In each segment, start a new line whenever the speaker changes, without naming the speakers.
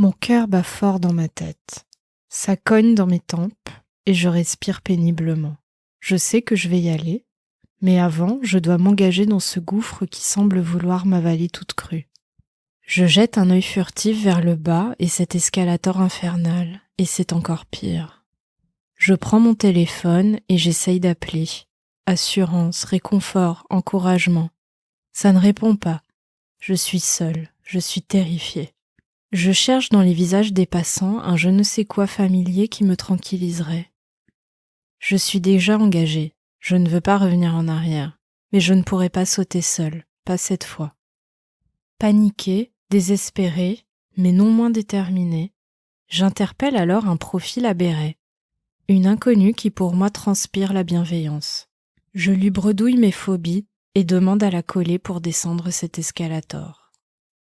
Mon cœur bat fort dans ma tête. Ça cogne dans mes tempes et je respire péniblement. Je sais que je vais y aller, mais avant, je dois m'engager dans ce gouffre qui semble vouloir m'avaler toute crue. Je jette un œil furtif vers le bas et cet escalator infernal, et c'est encore pire. Je prends mon téléphone et j'essaye d'appeler. Assurance, réconfort, encouragement. Ça ne répond pas. Je suis seule, je suis terrifiée. Je cherche dans les visages des passants un je ne sais quoi familier qui me tranquilliserait. Je suis déjà engagée, je ne veux pas revenir en arrière, mais je ne pourrai pas sauter seule, pas cette fois. Paniquée, désespérée, mais non moins déterminée, j'interpelle alors un profil à béret, une inconnue qui pour moi transpire la bienveillance. Je lui bredouille mes phobies et demande à la coller pour descendre cet escalator.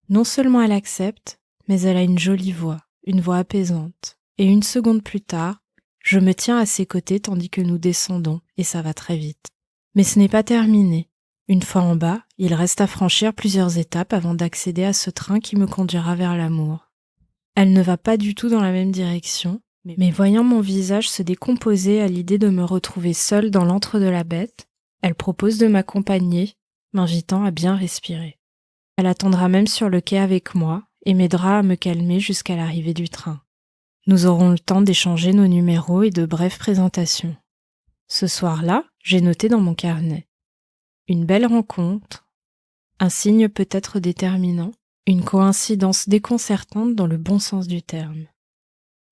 Non seulement elle accepte, mais elle a une jolie voix, une voix apaisante, et une seconde plus tard, je me tiens à ses côtés tandis que nous descendons, et ça va très vite. Mais ce n'est pas terminé. Une fois en bas, il reste à franchir plusieurs étapes avant d'accéder à ce train qui me conduira vers l'amour. Elle ne va pas du tout dans la même direction, mais voyant mon visage se décomposer à l'idée de me retrouver seule dans l'antre de la bête, elle propose de m'accompagner, m'invitant à bien respirer. Elle attendra même sur le quai avec moi et m'aidera à me calmer jusqu'à l'arrivée du train. Nous aurons le temps d'échanger nos numéros et de brèves présentations. Ce soir-là, j'ai noté dans mon carnet une belle rencontre, un signe peut-être déterminant, une coïncidence déconcertante dans le bon sens du terme.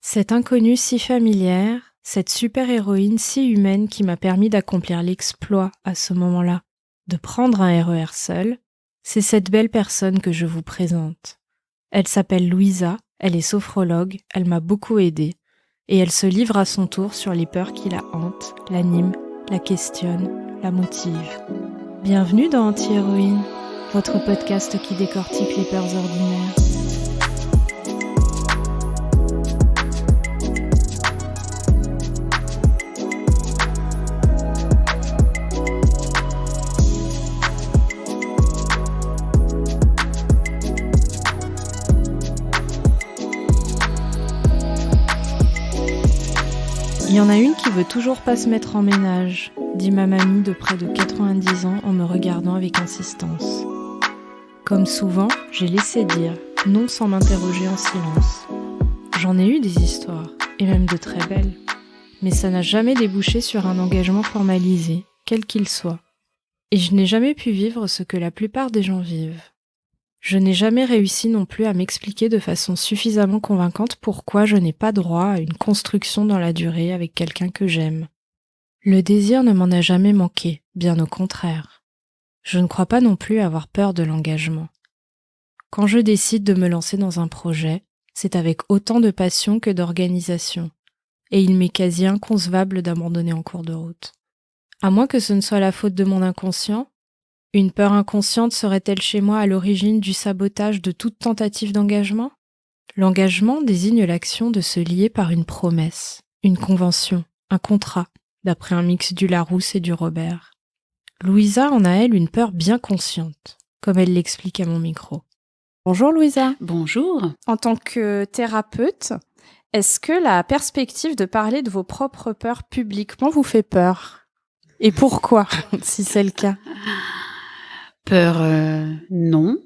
Cette inconnue si familière, cette super-héroïne si humaine qui m'a permis d'accomplir l'exploit à ce moment-là, de prendre un RER seul, c'est cette belle personne que je vous présente. Elle s'appelle Louisa, elle est sophrologue, elle m'a beaucoup aidée, et elle se livre à son tour sur les peurs qui la hantent, l'animent, la questionnent, la motivent. Bienvenue dans Anti-Héroïne, votre podcast qui décortique les peurs ordinaires. Il y en a une qui veut toujours pas se mettre en ménage, dit ma mamie de près de 90 ans en me regardant avec insistance. Comme souvent, j'ai laissé dire, non sans m'interroger en silence. J'en ai eu des histoires, et même de très belles, mais ça n'a jamais débouché sur un engagement formalisé, quel qu'il soit. Et je n'ai jamais pu vivre ce que la plupart des gens vivent. Je n'ai jamais réussi non plus à m'expliquer de façon suffisamment convaincante pourquoi je n'ai pas droit à une construction dans la durée avec quelqu'un que j'aime. Le désir ne m'en a jamais manqué, bien au contraire. Je ne crois pas non plus avoir peur de l'engagement. Quand je décide de me lancer dans un projet, c'est avec autant de passion que d'organisation, et il m'est quasi inconcevable d'abandonner en cours de route. À moins que ce ne soit la faute de mon inconscient, une peur inconsciente serait-elle chez moi à l'origine du sabotage de toute tentative d'engagement ? L'engagement désigne l'action de se lier par une promesse, une convention, un contrat, d'après un mix du Larousse et du Robert. Louisa en a elle une peur bien consciente, comme elle l'explique à mon micro. Bonjour Louisa.
Bonjour.
En tant que thérapeute, est-ce que la perspective de parler de vos propres peurs publiquement vous fait peur ? Et pourquoi, si c'est le cas ?
Peur, non.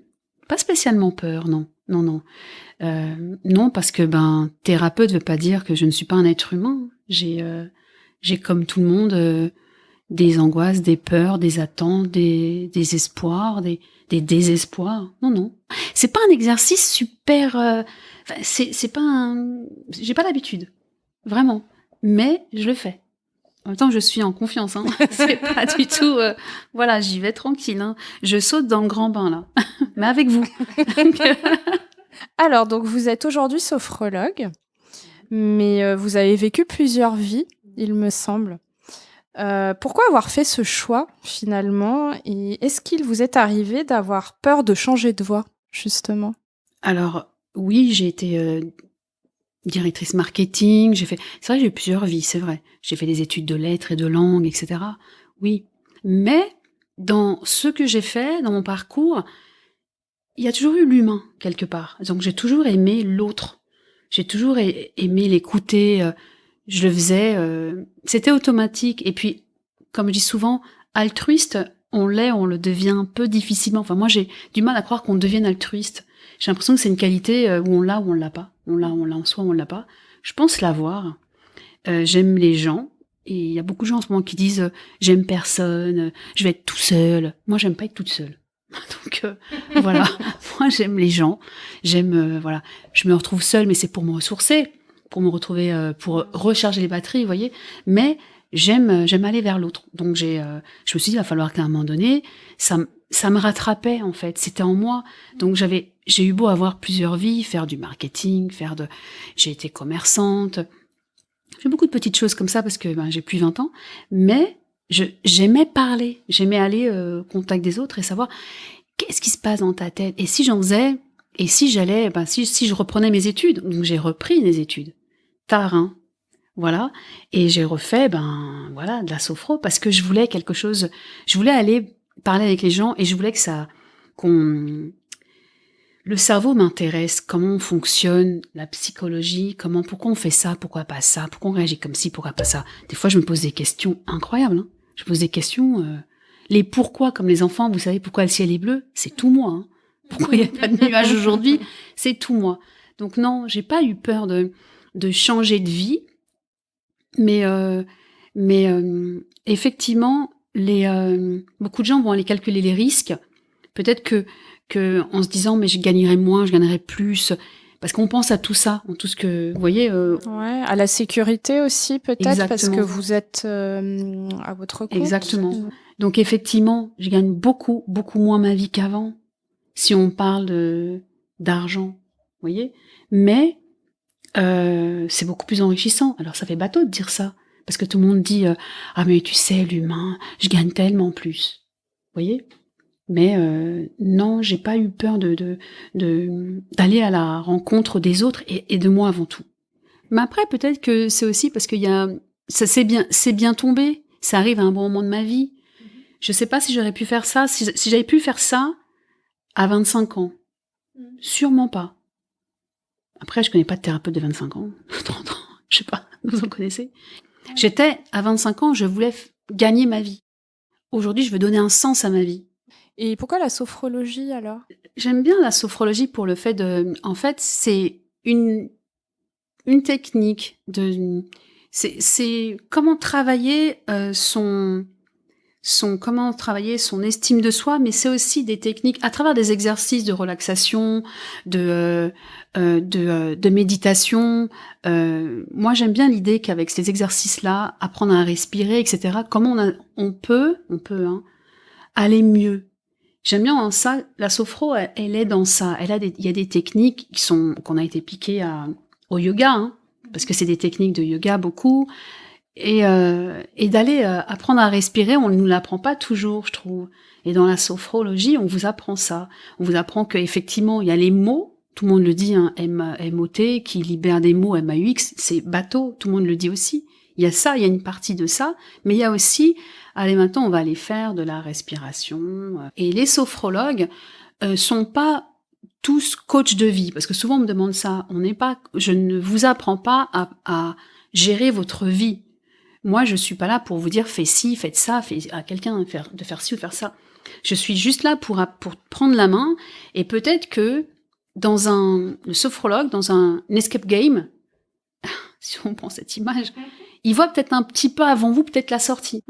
Pas spécialement peur, non. Non. Non, parce que thérapeute veut pas dire que je ne suis pas un être humain. J'ai comme tout le monde des angoisses, des peurs, des attentes, des espoirs, des désespoirs. Non. C'est pas un exercice super. C'est pas un. J'ai pas l'habitude, vraiment. Mais je le fais. En même temps, je suis en confiance, hein. C'est pas du tout... voilà, j'y vais tranquille, hein. Je saute dans le grand bain, là. Mais avec vous.
Alors, donc, vous êtes aujourd'hui sophrologue, mais vous avez vécu plusieurs vies, il me semble. Pourquoi avoir fait ce choix, finalement ? Et est-ce qu'il vous est arrivé d'avoir peur de changer de voie, justement ?
Alors, oui, j'ai été... directrice marketing, c'est vrai, j'ai eu plusieurs vies, c'est vrai. J'ai fait des études de lettres et de langue, etc. Oui. Mais, dans ce que j'ai fait, dans mon parcours, il y a toujours eu l'humain, quelque part. Donc, j'ai toujours aimé l'autre. J'ai toujours aimé l'écouter. Je le faisais. C'était automatique. Et puis, comme je dis souvent, altruiste, on le devient un peu difficilement. Enfin, moi, j'ai du mal à croire qu'on devienne altruiste. J'ai l'impression que c'est une qualité où on l'a ou on l'a pas. On l'a en soi ou on l'a pas. Je pense l'avoir. J'aime les gens. Et il y a beaucoup de gens en ce moment qui disent j'aime personne, je vais être tout seul. Moi, j'aime pas être toute seule. Donc voilà, moi j'aime les gens, voilà, je me retrouve seule, mais c'est pour me ressourcer, pour me retrouver, pour recharger les batteries, vous voyez. Mais j'aime aller vers l'autre. Donc je me suis dit il va falloir qu'à un moment donné, ça me rattrapait en fait, c'était en moi. Donc j'ai eu beau avoir plusieurs vies, faire du marketing, j'ai été commerçante. J'ai beaucoup de petites choses comme ça parce que j'ai plus 20 ans, mais j'aimais parler, j'aimais aller au contact des autres et savoir qu'est-ce qui se passe dans ta tête. Et si j'en faisais, et si j'allais, si je reprenais mes études, donc j'ai repris mes études, tard, hein, voilà, et j'ai refait, voilà, de la sophro parce que je voulais quelque chose, je voulais aller parler avec les gens et je voulais le cerveau m'intéresse, comment on fonctionne, la psychologie, pourquoi on fait ça, pourquoi pas ça, pourquoi on réagit comme ci, pourquoi pas ça. Des fois, je me pose des questions incroyables. Hein. Je pose des questions, les pourquoi, comme les enfants, vous savez pourquoi le ciel est bleu, c'est tout moi. Hein. Pourquoi il n'y a pas de nuages aujourd'hui, c'est tout moi. Donc non, j'ai pas eu peur de changer de vie, mais effectivement, beaucoup de gens vont aller calculer les risques. Peut-être que en se disant mais je gagnerai moins, je gagnerai plus, parce qu'on pense à tout ça, en tout ce que vous voyez.
Ouais, à la sécurité aussi peut-être. Exactement. Parce que vous êtes à votre compte.
Exactement. Donc effectivement, je gagne beaucoup moins ma vie qu'avant, si on parle d'argent, vous voyez. Mais c'est beaucoup plus enrichissant. Alors ça fait bateau de dire ça, parce que tout le monde dit ah mais tu sais l'humain, je gagne tellement plus, vous voyez. Mais non, j'ai pas eu peur d'aller à la rencontre des autres et de moi avant tout. Mais après, peut-être que c'est aussi parce que c'est bien tombé. Ça arrive à un bon moment de ma vie. Je sais pas si j'aurais pu faire ça, si j'avais pu faire ça à 25 ans. Sûrement pas. Après, je connais pas de thérapeute de 25 ans, 30 ans, je sais pas, vous en connaissez. À 25 ans, je voulais gagner ma vie. Aujourd'hui, je veux donner un sens à ma vie.
Et pourquoi la sophrologie alors ?
J'aime bien la sophrologie pour le fait en fait, c'est une technique c'est comment travailler comment travailler son estime de soi, mais c'est aussi des techniques à travers des exercices de relaxation, de méditation. Moi, j'aime bien l'idée qu'avec ces exercices-là, apprendre à respirer, etc. Comment on peut aller mieux. J'aime bien en ça, la sophro, elle est dans ça. Il y a des techniques qu'on a été piquées au yoga, hein, parce que c'est des techniques de yoga beaucoup, et d'aller apprendre à respirer, on ne nous l'apprend pas toujours, je trouve. Et dans la sophrologie, on vous apprend ça. On vous apprend qu'effectivement, il y a les mots, tout le monde le dit, hein, M-O-T, qui libère des mots, M-A-U-X, c'est bateau, tout le monde le dit aussi. Il y a ça, il y a une partie de ça, mais il y a aussi, allez, maintenant, on va aller faire de la respiration. Et les sophrologues sont pas tous coachs de vie, parce que souvent on me demande ça. Je ne vous apprends pas à gérer votre vie. Moi, je suis pas là pour vous dire fais ci, faites ça, fais à quelqu'un de faire ci ou faire ça. Je suis juste là pour prendre la main, et peut-être que le sophrologue, dans un escape game, si on prend cette image, il voit peut-être un petit peu avant vous, peut-être la sortie.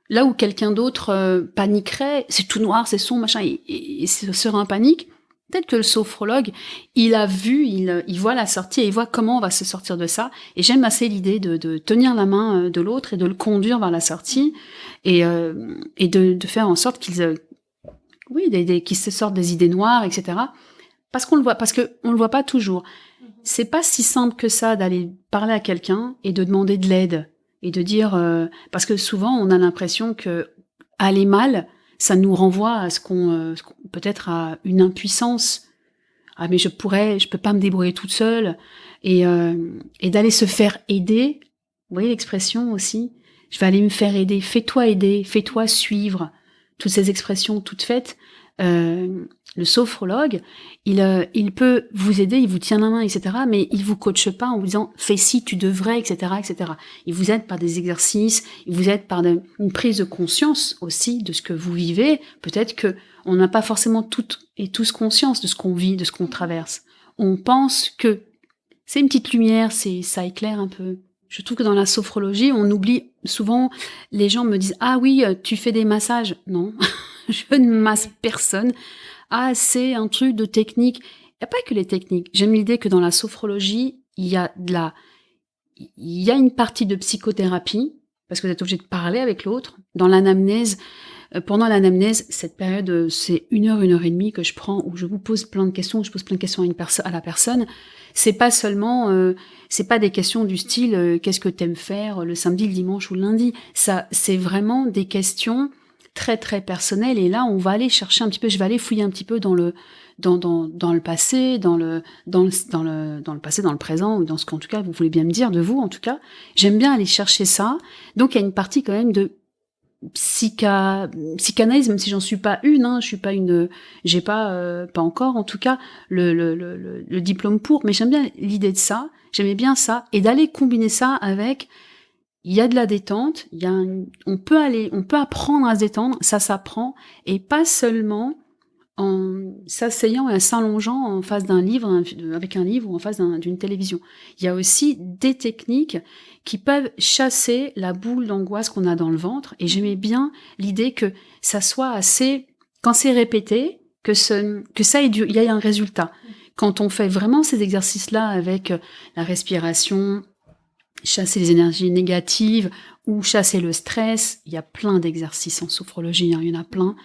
Là où quelqu'un d'autre paniquerait, c'est tout noir, c'est sombre, machin, et serait en panique. Peut-être que le sophrologue, il a vu, il voit la sortie et il voit comment on va se sortir de ça. Et j'aime assez l'idée de tenir la main de l'autre et de le conduire vers la sortie et de faire en sorte qu'ils se sortent des idées noires, etc. Parce qu'on le voit pas toujours. C'est pas si simple que ça d'aller parler à quelqu'un et de demander de l'aide et de dire parce que souvent on a l'impression que aller mal, ça nous renvoie à peut-être à une impuissance. Ah mais je peux pas me débrouiller toute seule et d'aller se faire aider. Vous voyez l'expression aussi. Je vais aller me faire aider. Fais-toi aider, fais-toi suivre. Toutes ces expressions toutes faites. le sophrologue, il peut vous aider, il vous tient la main, etc. Mais il vous coache pas en vous disant fais ci, tu devrais, etc., etc. Il vous aide par des exercices, il vous aide par une prise de conscience aussi de ce que vous vivez. Peut-être que on n'a pas forcément toutes et tous conscience de ce qu'on vit, de ce qu'on traverse. On pense que c'est une petite lumière, ça éclaire un peu. Je trouve que dans la sophrologie, on oublie souvent. Les gens me disent ah oui, tu fais des massages. Non, je ne masse personne. Ah, c'est un truc de technique. Il n'y a pas que les techniques. J'aime l'idée que dans la sophrologie, il y a une partie de psychothérapie, parce que vous êtes obligé de parler avec l'autre. Dans l'anamnèse, pendant l'anamnèse, cette période, c'est 1 heure, 1 heure et demie que je prends, où je vous pose plein de questions, je pose plein de questions à la personne. C'est pas seulement, c'est pas des questions du style, qu'est-ce que t'aimes faire le samedi, le dimanche ou le lundi. Ça, c'est vraiment des questions très très personnel, et là on va aller chercher un petit peu, je vais aller fouiller un petit peu dans le passé, dans le passé, dans le présent, ou dans ce qu'en tout cas vous voulez bien me dire de vous. En tout cas, j'aime bien aller chercher ça. Donc il y a une partie quand même de psychanalyse, même si j'en suis pas une, je suis pas une, j'ai pas encore en tout cas le diplôme pour, mais j'aime bien l'idée de ça, j'aimais bien ça, et d'aller combiner ça avec il y a de la détente, on peut apprendre à se détendre, ça s'apprend, et pas seulement en s'asseyant et en s'allongeant en face d'un livre, avec un livre ou en face d'une télévision. Il y a aussi des techniques qui peuvent chasser la boule d'angoisse qu'on a dans le ventre, et j'aimais bien l'idée que ça soit assez, quand c'est répété, que ça ait il y ait un résultat. Quand on fait vraiment ces exercices-là avec la respiration, chasser les énergies négatives ou chasser le stress, il y a plein d'exercices en sophrologie, il y en a plein.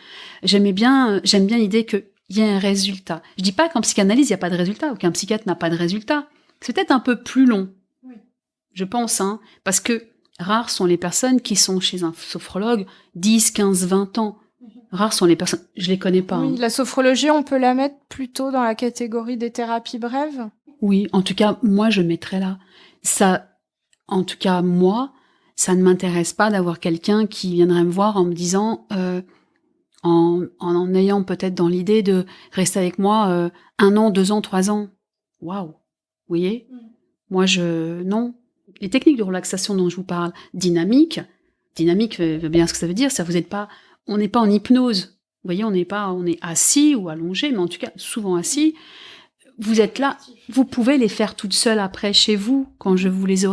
J'aime bien l'idée qu'il y ait un résultat. Je dis pas qu'en psychanalyse il n'y a pas de résultat, ou qu'un psychiatre n'a pas de résultat. C'est peut-être un peu plus long, oui. Je pense, parce que rares sont les personnes qui sont chez un sophrologue 10, 15, 20 ans. Rares sont les personnes, je les connais pas.
Oui, la sophrologie, on peut la mettre plutôt dans la catégorie des thérapies brèves.
Oui, en tout cas, moi je mettrais là. Ça, en tout cas, moi, ça ne m'intéresse pas d'avoir quelqu'un qui viendrait me voir en me disant, en ayant peut-être dans l'idée de rester avec moi 1 an, 2 ans, 3 ans. Waouh, vous voyez ? Moi, non. Les techniques de relaxation dont je vous parle, dynamique veut bien ce que ça veut dire. Ça vous aide pas. On n'est pas en hypnose. Vous voyez, on est assis ou allongé, mais en tout cas souvent assis. Vous êtes là, vous pouvez les faire toutes seules après chez vous, quand je vous les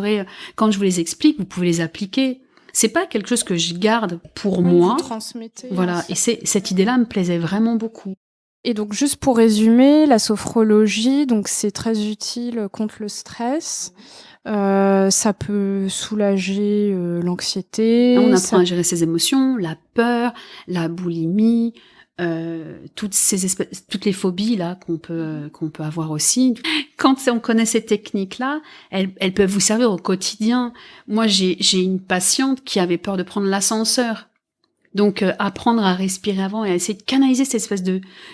explique, vous pouvez les appliquer. C'est pas quelque chose que je garde pour moi.
Vous transmettez.
Voilà, et cette idée-là me plaisait vraiment beaucoup.
Et donc, juste pour résumer, la sophrologie, donc c'est très utile contre le stress. Ça peut soulager l'anxiété.
On apprend à gérer ses émotions, la peur, la boulimie, toutes les phobies là qu'on peut avoir aussi. Quand on connaît ces techniques-là, elles peuvent vous servir au quotidien. Moi, j'ai une patiente qui avait peur de prendre l'ascenseur. Donc, apprendre à respirer avant et à essayer de canaliser cette espèce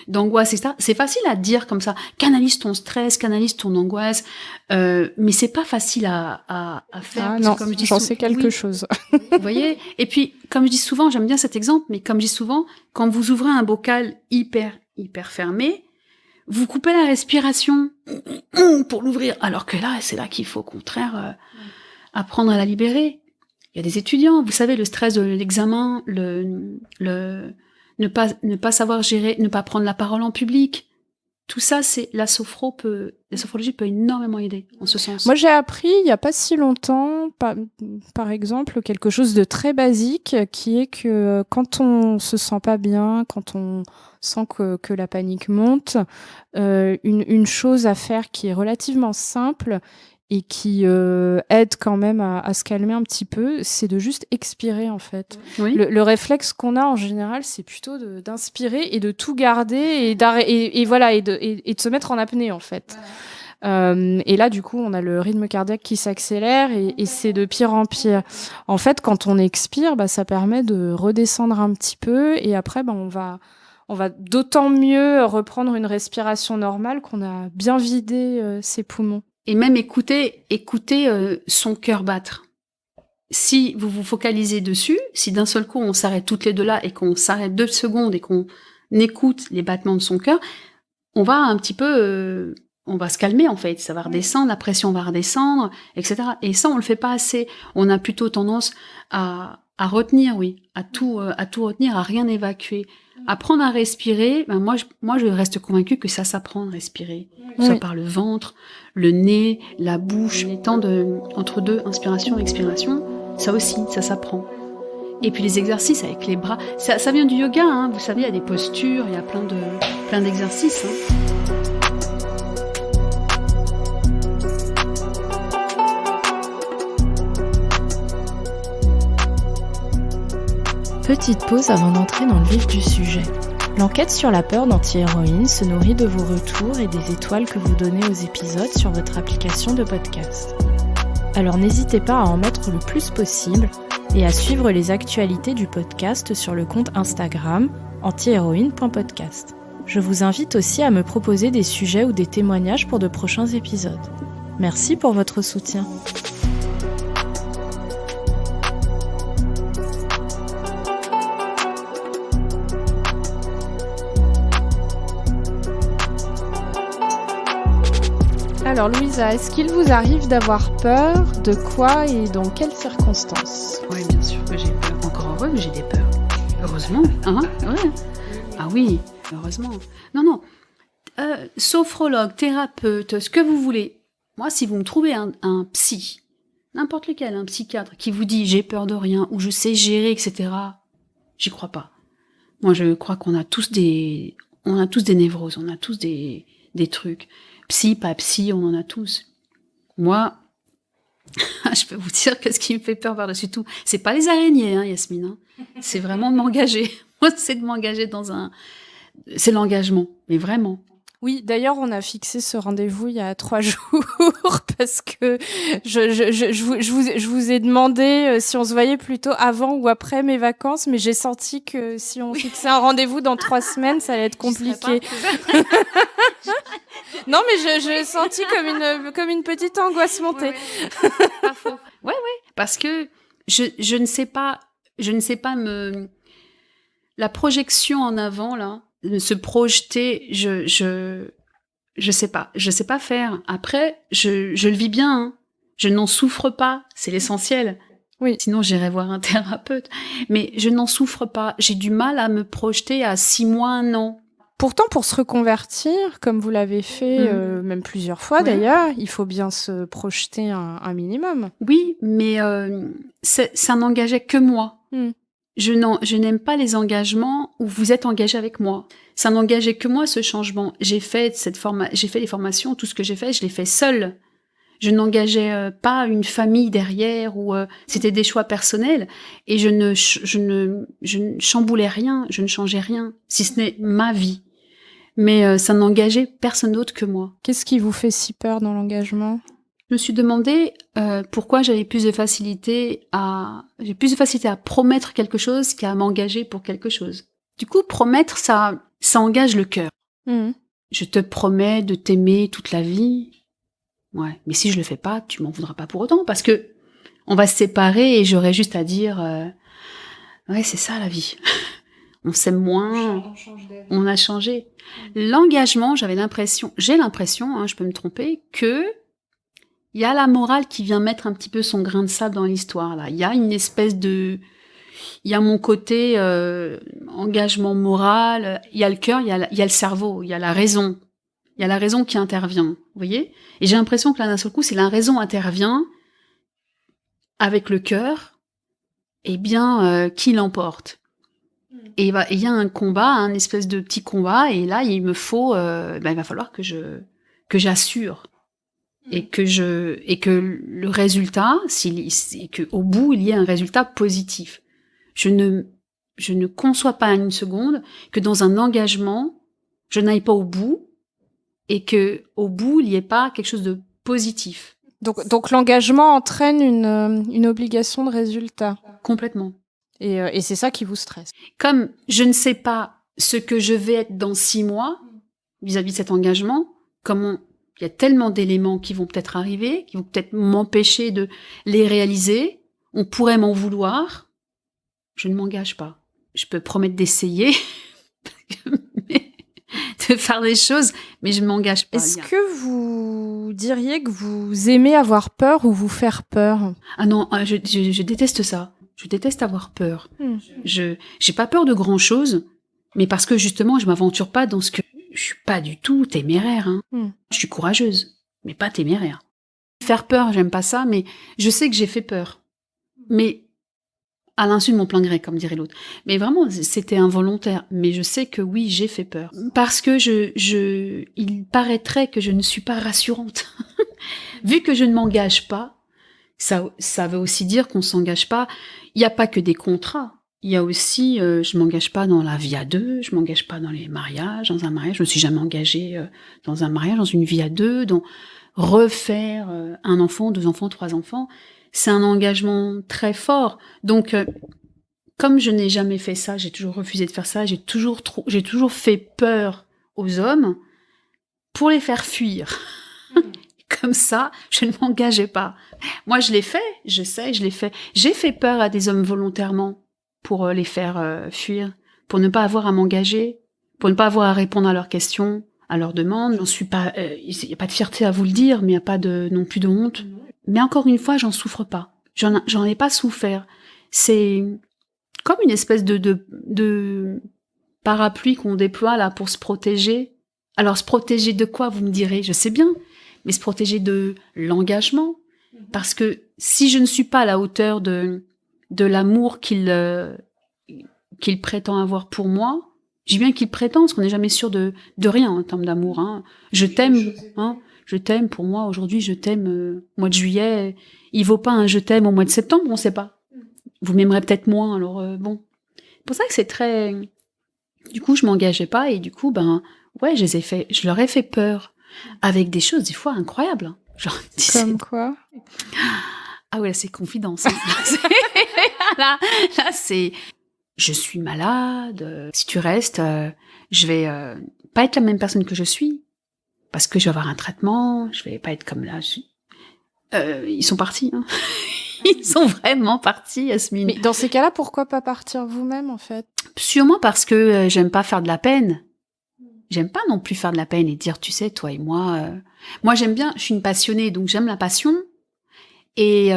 d'angoisse, etc. C'est facile à dire comme ça. Canalise ton stress, canalise ton angoisse. Mais c'est pas facile à faire.
Ah non, j'en sais quelque chose.
Vous voyez? Et puis, comme je dis souvent, j'aime bien cet exemple, mais comme je dis souvent, quand vous ouvrez un bocal hyper fermé, vous coupez la respiration pour l'ouvrir. Alors que là, c'est là qu'il faut au contraire apprendre à la libérer. Il y a des étudiants, vous savez, le stress de l'examen, ne pas savoir gérer, ne pas prendre la parole en public. Tout ça, la sophrologie peut énormément aider en ce sens.
Moi, j'ai appris il y a pas si longtemps, par exemple, quelque chose de très basique, qui est que quand on se sent pas bien, quand on sent que la panique monte, une chose à faire qui est relativement simple et qui aide quand même à se calmer un petit peu, c'est de juste expirer, en fait.
Oui.
Le réflexe qu'on a en général, c'est plutôt d'inspirer et de tout garder et voilà, et de se mettre en apnée, en fait. Et là, du coup, on a le rythme cardiaque qui s'accélère et c'est de pire en pire. En fait, quand on expire, ça permet de redescendre un petit peu et après, on va d'autant mieux reprendre une respiration normale qu'on a bien vidé ses poumons.
Et même écouter son cœur battre. Si vous vous focalisez dessus, si d'un seul coup on s'arrête toutes les deux là et qu'on s'arrête 2 secondes et qu'on écoute les battements de son cœur, on va un petit peu, on va se calmer en fait, ça va redescendre, la pression va redescendre, etc. Et ça, on le fait pas assez. On a plutôt tendance à retenir, à tout retenir, à rien évacuer. Apprendre à respirer, moi je reste convaincue que ça s'apprend à respirer. Soit par le ventre, le nez, la bouche, les temps entre deux, inspiration et expiration, ça aussi, ça s'apprend. Et puis les exercices avec les bras, ça vient du yoga, hein. Vous savez, il y a des postures, il y a plein d'exercices. Hein.
Petite pause avant d'entrer dans le vif du sujet. L'enquête sur la peur d'Anti-Héroïne se nourrit de vos retours et des étoiles que vous donnez aux épisodes sur votre application de podcast. Alors n'hésitez pas à en mettre le plus possible et à suivre les actualités du podcast sur le compte Instagram antihéroïne.podcast. Je vous invite aussi à me proposer des sujets ou des témoignages pour de prochains épisodes. Merci pour votre soutien.
Alors Louisa, est-ce qu'il vous arrive d'avoir peur? De quoi et dans quelles circonstances?
Oui, bien sûr que j'ai peur. Encore heureux que j'ai des peurs. Heureusement. Ouais. Ah oui, heureusement. Non. Sophrologue, thérapeute, ce que vous voulez. Moi, si vous me trouvez un psy, n'importe lequel, un psychiatre, qui vous dit j'ai peur de rien, ou je sais gérer, etc., j'y crois pas. Moi, je crois qu'on a tous des névroses, on a tous des trucs. Psy, pas psy, on en a tous. Moi, je peux vous dire que ce qui me fait peur par-dessus tout, c'est pas les araignées, hein, Yasmine. Hein. C'est vraiment de m'engager. Moi, c'est de m'engager c'est l'engagement, mais vraiment.
Oui, d'ailleurs, on a fixé ce rendez-vous il y a 3 jours parce que je vous ai demandé si on se voyait plutôt avant ou après mes vacances, mais j'ai senti que si on fixait un rendez-vous dans 3 semaines, ça allait être compliqué. Non, mais je senti comme une petite angoisse monter.
Ouais. Pas faux. Ouais, parce que je ne sais pas la projection en avant là. Se projeter, je sais pas faire. Après, je le vis bien, hein. Je n'en souffre pas, c'est l'essentiel.
Oui.
Sinon, j'irais voir un thérapeute. Mais je n'en souffre pas. J'ai du mal à me projeter à 6 mois, 1 an.
Pourtant, pour se reconvertir, comme vous l'avez fait, même plusieurs fois d'ailleurs, il faut bien se projeter un minimum.
Oui, mais ça n'engageait que moi. Je n'aime pas les engagements où vous êtes engagé avec moi. Ça n'engageait que moi, ce changement. J'ai fait les formations, tout ce que j'ai fait, je l'ai fait seule. Je n'engageais pas une famille derrière ou c'était des choix personnels et je ne chamboulais rien, je ne changeais rien, si ce n'est ma vie. Mais ça n'engageait personne d'autre que moi.
Qu'est-ce qui vous fait si peur dans l'engagement ?
Je me suis demandé pourquoi j'ai plus de facilité à promettre quelque chose qu'à m'engager pour quelque chose. Du coup, promettre, ça engage le cœur. Je te promets de t'aimer toute la vie. Ouais, mais si je le fais pas, tu m'en voudras pas pour autant, parce que on va se séparer et j'aurai juste à dire ouais, c'est ça la vie. On s'aime moins, on a changé. L'engagement, j'ai l'impression, hein, je peux me tromper, que il y a la morale qui vient mettre un petit peu son grain de sable dans l'histoire, là. Il y a une espèce il y a mon côté engagement moral, il y a le cœur, il y a le cerveau, il y a la raison. Il y a la raison qui intervient, vous voyez ? Et j'ai l'impression que là, d'un seul coup, si la raison intervient avec le cœur, eh bien, qui l'emporte ? Et il y a un combat, un espèce de petit combat, et là, il me faut, il va falloir que j'assure. Et que le résultat, c'est qu'au bout, il y ait un résultat positif. Je ne conçois pas une seconde que dans un engagement, je n'aille pas au bout et que au bout, il n'y ait pas quelque chose de positif.
Donc l'engagement entraîne une obligation de résultat. Complètement. Et c'est ça qui vous stresse.
Comme je ne sais pas ce que je vais être dans 6 mois vis-à-vis de cet engagement, il y a tellement d'éléments qui vont peut-être arriver, qui vont peut-être m'empêcher de les réaliser. On pourrait m'en vouloir. Je ne m'engage pas. Je peux promettre d'essayer, de faire des choses, mais je m'engage pas.
Est-ce que vous diriez que vous aimez avoir peur ou vous faire peur?
Ah non, je déteste ça. Je déteste avoir peur. J'ai pas peur de grand chose, mais parce que justement, je m'aventure pas dans ce que je suis pas du tout téméraire. Hein. Je suis courageuse, mais pas téméraire. Faire peur, j'aime pas ça, mais je sais que j'ai fait peur. Mais à l'insu de mon plein gré, comme dirait l'autre. Mais vraiment, c'était involontaire. Mais je sais que oui, j'ai fait peur. Parce que il paraîtrait que je ne suis pas rassurante. Vu que je ne m'engage pas, ça veut aussi dire qu'on s'engage pas. Il n'y a pas que des contrats. Il y a aussi, je m'engage pas dans la vie à deux, je m'engage pas dans les mariages, dans un mariage. Je me suis jamais engagée dans un mariage, dans une vie à deux, dans refaire un enfant, 2 enfants, 3 enfants. C'est un engagement très fort. Donc, comme je n'ai jamais fait ça, j'ai toujours refusé de faire ça, j'ai toujours fait peur aux hommes pour les faire fuir. Comme ça, je ne m'engageais pas. Moi, je l'ai fait, je sais, je l'ai fait. J'ai fait peur à des hommes volontairement pour les faire fuir, pour ne pas avoir à m'engager, pour ne pas avoir à répondre à leurs questions, à leurs demandes. J'en suis pas, il n'y a pas de fierté à vous le dire, mais il n'y a pas non plus de honte. Mais encore une fois, j'en souffre pas. J'en ai pas souffert. C'est comme une espèce de parapluie qu'on déploie là pour se protéger. Alors, se protéger de quoi, vous me direz? Je sais bien. Mais se protéger de l'engagement. Parce que si je ne suis pas à la hauteur de l'amour qu'il prétend avoir pour moi, je dis bien qu'il prétend, parce qu'on n'est jamais sûr de rien en termes d'amour. Hein. Je t'aime, hein. Je t'aime, pour moi, aujourd'hui, je t'aime au mois de juillet. Il vaut pas un je t'aime au mois de septembre, on sait pas. Vous m'aimerez peut-être moins, alors bon. C'est pour ça que c'est très... Du coup, je m'engageais pas, et du coup, ouais, je leur ai fait peur. Avec des choses, des fois, incroyables. Hein. Genre,
comme quoi?
Ah ouais, là, c'est confidence. Hein. là, c'est... Je suis malade. Si tu restes, je vais pas être la même personne que je suis. Parce que je vais avoir un traitement. Je vais pas être comme là. Ils sont partis. Hein. Ils sont vraiment partis, Yasmine.
Mais dans ces cas-là, pourquoi pas partir vous-même, en fait?
Sûrement parce que j'aime pas faire de la peine. J'aime pas non plus faire de la peine et dire, tu sais, toi et moi... Moi, j'aime bien, je suis une passionnée, donc j'aime la passion. Et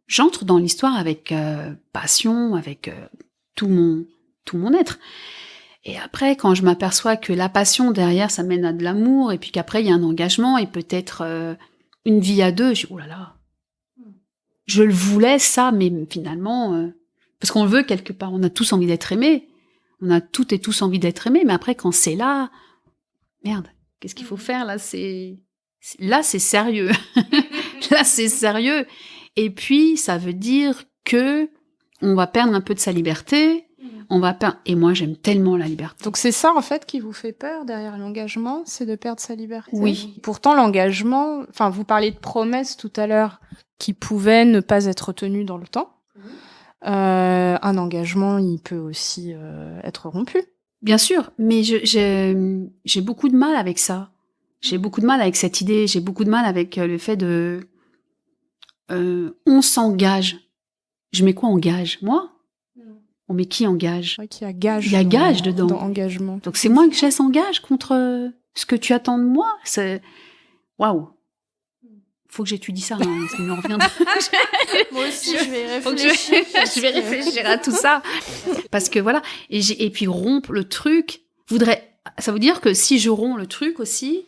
j'entre dans l'histoire avec passion, avec tout mon être. Et après, quand je m'aperçois que la passion, derrière, ça mène à de l'amour, et puis qu'après, il y a un engagement, et peut-être une vie à deux, je dis, oh là là, je le voulais, ça, mais finalement... parce qu'on le veut quelque part, on a tous envie d'être aimés. On a toutes et tous envie d'être aimés, mais après, quand c'est là, merde, qu'est-ce qu'il faut faire là? Là, c'est sérieux. Là, c'est sérieux. Et puis, ça veut dire que on va perdre un peu de sa liberté. Et moi, j'aime tellement la liberté.
Donc, c'est ça, en fait, qui vous fait peur derrière l'engagement, c'est de perdre sa liberté.
Oui.
Pourtant, l'engagement, enfin, vous parliez de promesses tout à l'heure qui pouvaient ne pas être tenues dans le temps. Un engagement, il peut aussi être rompu.
Bien sûr, mais j'ai beaucoup de mal avec ça. J'ai beaucoup de mal avec cette idée. J'ai beaucoup de mal avec le fait de... on s'engage. Je mets quoi en gage? Moi? On met qui en gage?
C'est vrai qu'il y a gage.
Il y a gage dedans.
Dans engagement.
Donc c'est moi que je s'engage contre ce que tu attends de moi. C'est... Waouh! Faut que j'étudie ça, hein, ça me revient.
Moi aussi, je vais réfléchir.
Je vais réfléchir à tout ça. Parce que voilà. Et puis rompre le truc, ça veut dire que si je romps le truc aussi,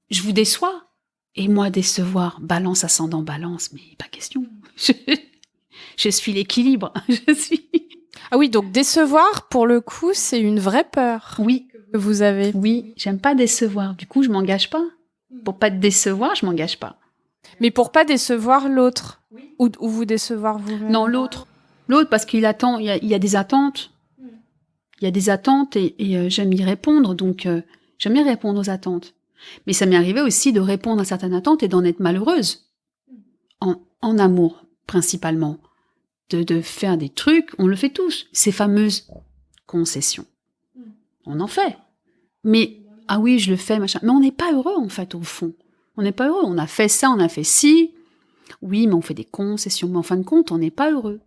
je vous déçois. Et moi, décevoir, balance, ascendant, balance, mais pas question. Je suis l'équilibre.
Ah oui, donc décevoir, pour le coup, c'est une vraie peur.
Oui.
Que vous avez.
Oui, j'aime pas décevoir. Du coup, je m'engage pas. Pour pas te décevoir, je m'engage pas.
Mais pour pas décevoir l'autre, ou vous décevoir vous-même.
Non, l'autre, parce qu'il attend, il y a des attentes. Il y a des attentes et j'aime y répondre, donc j'aime bien répondre aux attentes. Mais ça m'est arrivé aussi de répondre à certaines attentes et d'en être malheureuse. En amour, principalement. De faire des trucs, on le fait tous. Ces fameuses concessions. On en fait. Mais, ah oui, je le fais, machin. Mais on n'est pas heureux, en fait, au fond. On n'est pas heureux. On a fait ça, on a fait ci. Oui, mais on fait des concessions. Mais en fin de compte, on n'est pas heureux.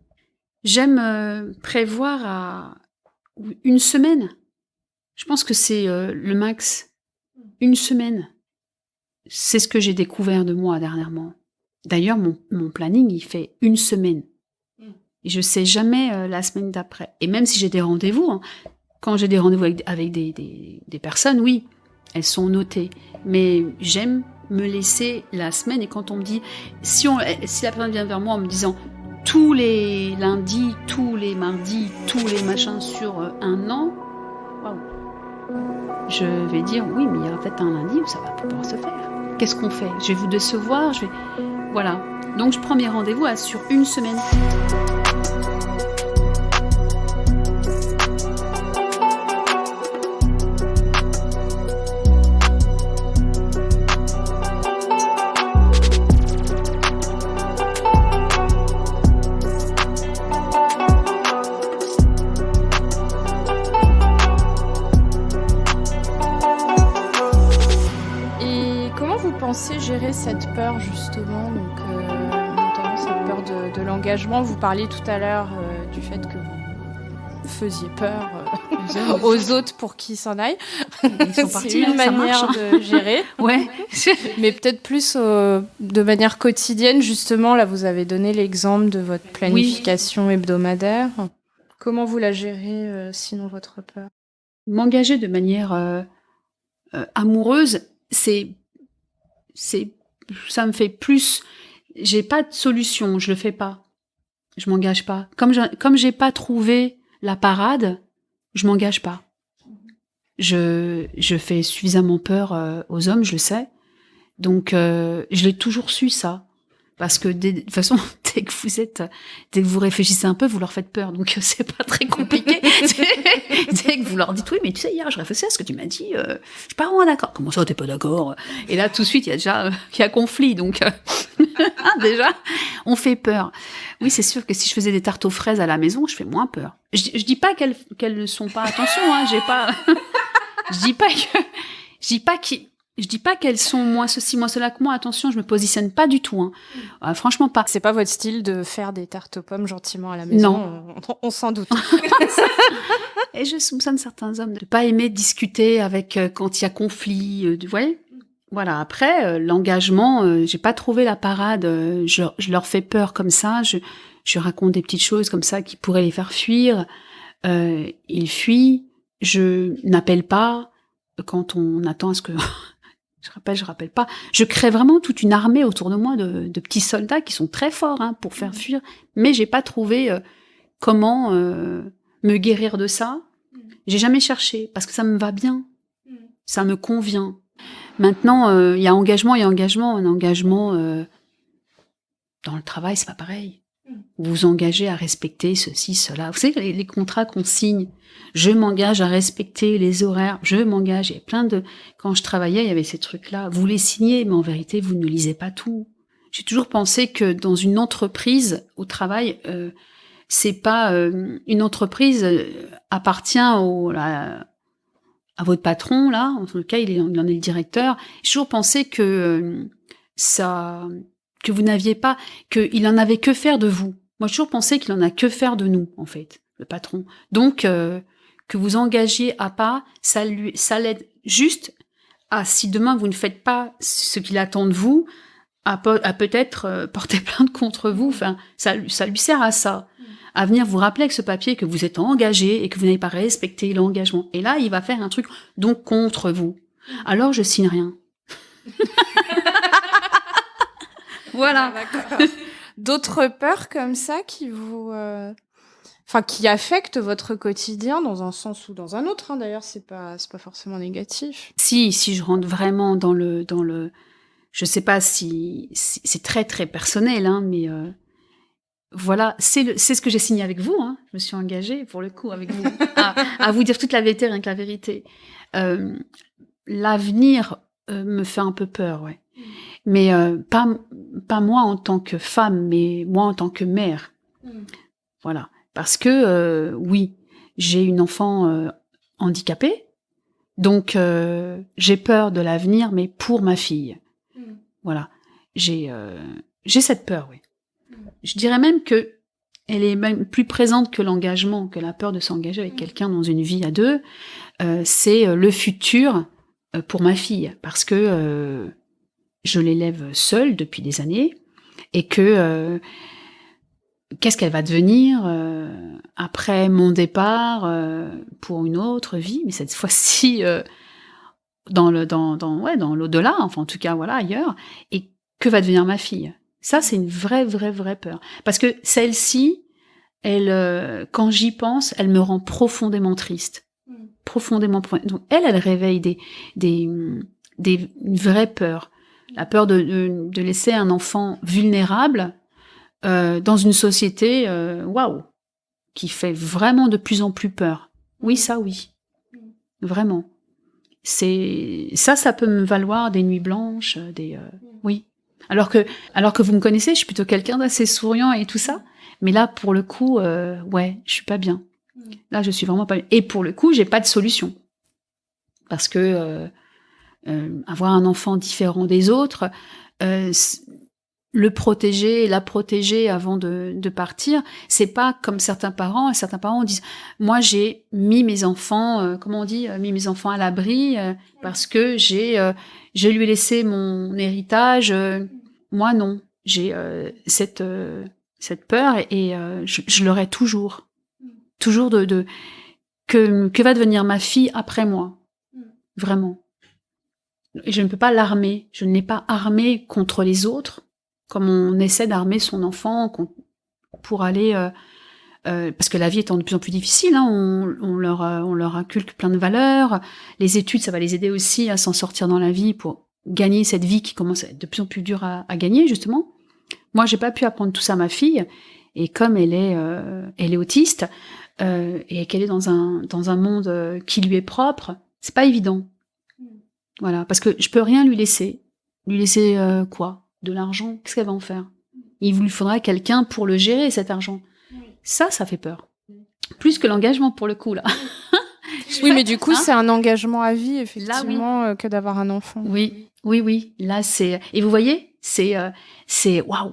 J'aime prévoir à 1 semaine. Je pense que c'est le max. Une semaine. C'est ce que j'ai découvert de moi dernièrement. D'ailleurs, mon planning, il fait une semaine. Et je sais jamais la semaine d'après. Et même si j'ai des rendez-vous, hein, quand j'ai des rendez-vous avec des personnes, oui, elles sont notées. Mais j'aime me laisser la semaine. Et quand on me dit, si la personne vient vers moi en me disant tous les lundis, tous les mardis, tous les machins sur un an, waouh, je vais dire oui, mais il y aura peut-être un lundi où ça va pouvoir se faire. Qu'est-ce qu'on fait? Je vais vous décevoir, voilà. Donc je prends mes rendez-vous sur une semaine.
Pensez gérer cette peur justement, donc notamment cette peur de l'engagement. Vous parliez tout à l'heure du fait que vous faisiez peur aux autres pour qu'ils s'en aillent.
Ils sont partis,
c'est une manière de gérer.
Ouais.
Mais peut-être plus de manière quotidienne justement. Là, vous avez donné l'exemple de votre planification hebdomadaire. Comment vous la gérez sinon votre peur?
M'engager de manière amoureuse, ça me fait plus. J'ai pas de solution, je le fais pas. Je m'engage pas. Comme j'ai pas trouvé la parade, je m'engage pas. Je fais suffisamment peur aux hommes, je le sais. Donc je l'ai toujours su ça. Parce que de toute façon, dès que vous réfléchissez un peu, vous leur faites peur. Donc c'est pas très compliqué. Dès que vous leur dites oui, mais tu sais, hier je réfléchissais à ce que tu m'as dit, je suis pas vraiment d'accord. Comment ça, t'es pas d'accord? Et là tout de suite, il y a conflit. Donc déjà, on fait peur. Oui, c'est sûr que si je faisais des tartes aux fraises à la maison, je fais moins peur. Je dis pas qu'elles ne sont pas. Attention, hein, je dis pas qu'elles sont moins ceci, moins cela que moi. Attention, je me positionne pas du tout. Hein. Franchement pas.
C'est pas votre style de faire des tartes aux pommes gentiment à la maison.
Non.
On s'en doute.
Et je soupçonne certains hommes de pas aimer discuter avec quand il y a conflit. Vous voyez ? Voilà. Après, l'engagement, j'ai pas trouvé la parade. Je leur fais peur comme ça. Je raconte des petites choses comme ça qui pourraient les faire fuir. Ils fuient. Je n'appelle pas quand on attend à ce que je rappelle pas. Je crée vraiment toute une armée autour de moi de petits soldats qui sont très forts pour faire fuir. Mais j'ai pas trouvé comment me guérir de ça. J'ai jamais cherché parce que ça me va bien. Ça me convient. Maintenant, il y a engagement. Un engagement dans le travail, c'est pas pareil. Vous vous engagez à respecter ceci, cela. Vous savez, les contrats qu'on signe, je m'engage à respecter les horaires, je m'engage. Il y a plein de... Quand je travaillais, il y avait ces trucs-là. Vous les signez, mais en vérité, vous ne lisez pas tout. J'ai toujours pensé que dans une entreprise, au travail, c'est pas... une entreprise appartient à votre patron, là. En tout cas, il en est le directeur. J'ai toujours pensé que que vous n'aviez pas... qu'il en avait que faire de vous. Moi, j'ai toujours pensé qu'il en a que faire de nous, en fait, le patron. Donc, que vous engagiez à pas, ça l'aide juste à, si demain vous ne faites pas ce qu'il attend de vous, à peut-être porter plainte contre vous. Enfin, ça lui sert à ça. À venir vous rappeler avec ce papier que vous êtes engagé et que vous n'avez pas respecté l'engagement. Et là, il va faire un truc donc contre vous. Alors, je signe rien. Voilà.
D'autres peurs comme ça qui vous... qui affectent votre quotidien dans un sens ou dans un autre, d'ailleurs, c'est pas forcément négatif.
Si je rentre vraiment dans le, je sais pas si c'est très très personnel, mais voilà, c'est ce que j'ai signé avec vous. Je me suis engagée pour le coup avec vous à vous dire toute la vérité, rien que la vérité. L'avenir me fait un peu peur, ouais. Mais pas moi en tant que femme, mais moi en tant que mère. Voilà. Parce que, oui, j'ai une enfant handicapée, donc j'ai peur de l'avenir, mais pour ma fille. Voilà. J'ai cette peur, oui. Je dirais même que elle est même plus présente que l'engagement, que la peur de s'engager avec quelqu'un dans une vie à deux. C'est le futur pour ma fille, parce que je l'élève seule depuis des années, et que qu'est-ce qu'elle va devenir après mon départ pour une autre vie, mais cette fois-ci dans l'au-delà, enfin en tout cas voilà ailleurs, et que va devenir ma fille? Ça, c'est une vraie peur, parce que celle-ci, elle, quand j'y pense, elle me rend profondément triste, profondément. Donc elle réveille une vraie peur, la peur de laisser un enfant vulnérable dans une société, waouh, qui fait vraiment de plus en plus peur. Oui, ça, oui, vraiment. Ça peut me valoir des nuits blanches, oui. Alors que vous me connaissez, je suis plutôt quelqu'un d'assez souriant et tout ça. Mais là, pour le coup, ouais, je suis pas bien. Là, je suis vraiment pas bien. Et pour le coup, j'ai pas de solution. Parce que avoir un enfant différent des autres, le protéger, la protéger avant de partir, c'est pas comme certains parents. Certains parents disent, moi j'ai mis mes enfants, mis mes enfants à l'abri parce que je lui ai laissé mon héritage. Moi non, j'ai cette peur et je l'aurai toujours de que va devenir ma fille après moi, vraiment. Et je ne peux pas l'armer, je ne l'ai pas armée contre les autres, comme on essaie d'armer son enfant pour aller... parce que la vie étant de plus en plus difficile, hein, on leur inculque plein de valeurs. Les études, ça va les aider aussi à s'en sortir dans la vie pour gagner cette vie qui commence à être de plus en plus dure à gagner, justement. Moi, j'ai pas pu apprendre tout ça à ma fille, et comme elle est autiste, et qu'elle est dans un monde qui lui est propre, c'est pas évident. Voilà, parce que je peux rien lui laisser. Lui laisser quoi? De l'argent? Qu'est-ce qu'elle va en faire? Il lui faudra quelqu'un pour le gérer, cet argent. Ça fait peur. Plus que l'engagement, pour le coup, là.
Oui, mais du coup, c'est un engagement à vie, effectivement,
là, oui.
Que d'avoir un enfant.
Oui. Là, c'est... Et vous voyez, c'est waouh.